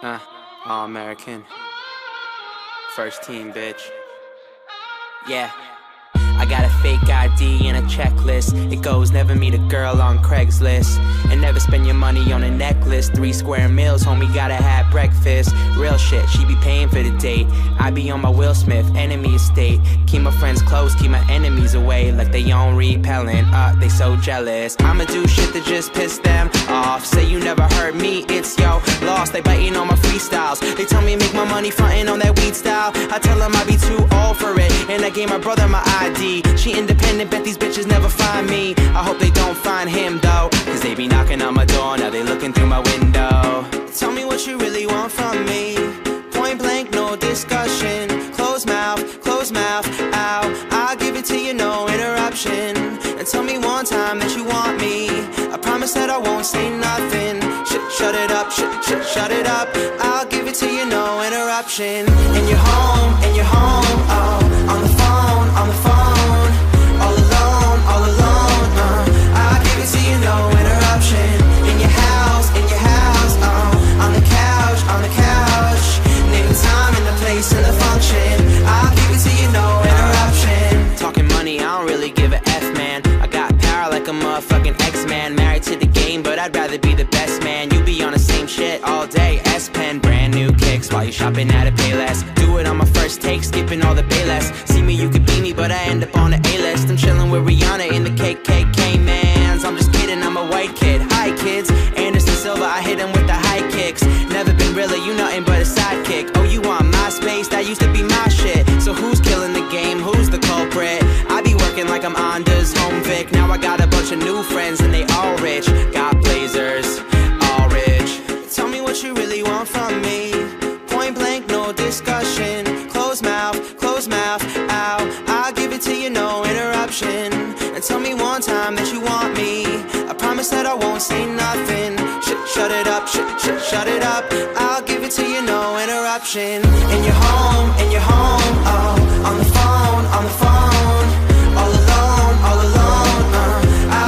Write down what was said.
All American. First team, bitch. Yeah. I got a fake ID and a checklist. It goes never meet a girl on Craigslist, and never spend your money on a necklace. 3 square meals, homie, gotta have breakfast. Real shit, she be paying for the date. I be on my Will Smith, enemy estate. Keep my friends close, keep my enemies away. Like they on repellent, they so jealous. I'ma do shit that just piss them off. Say you never heard me, it's yo lost. They biting on my freestyles. They tell me make my money frontin' on that weed style. I tell them I be too old for it, and I gave my brother my ID. She independent, bet these bitches never find me. I hope they don't find him though, cause they be knocking on my door, now they looking through my window. Tell me what you really want from me. Point blank, no discussion. Close mouth, ow. I'll give it to you, no interruption. And tell me one time that you want me. I promise that I won't say nothing. Shut it up, shut it up. I'll give it to you, no interruption. And you're home, oh, on the phone, all alone, I'll give it to you, no interruption. In your house, on the couch, name the time and the place and the function. I'll give it to you, no interruption. Talking money, I don't really give a F, man. I got power like a motherfucking X-Man. Married to the game, but I'd rather be the best man. You be on the same shit all day. S-Pen, brand new kicks while you shopping at a Payless. Do it on my first take, skipping all the Payless. See me, you could be me, but I end up on the A-list. I'm chilling with Rihanna in the KKK, mans. I'm just kidding, I'm a white kid. Hi, kids. Anderson Silva, I hit him with the high kicks. Never been really, you nothing but a sidekick. Oh, you want my space? That used to be my shit. So who's killing the game? Who's the culprit? I be working like I'm Onda's home Vic. Now I got a bunch of new friends and they all rich. Got blazers, all rich. Tell me what you really want from me. Point blank, no discussion. Close mouth, ow. I'll give it to you, no interruption. And tell me one time that you want me. I promise that I won't say nothing. Shut it up, shut it up. I'll give it to you, no interruption. And you're home,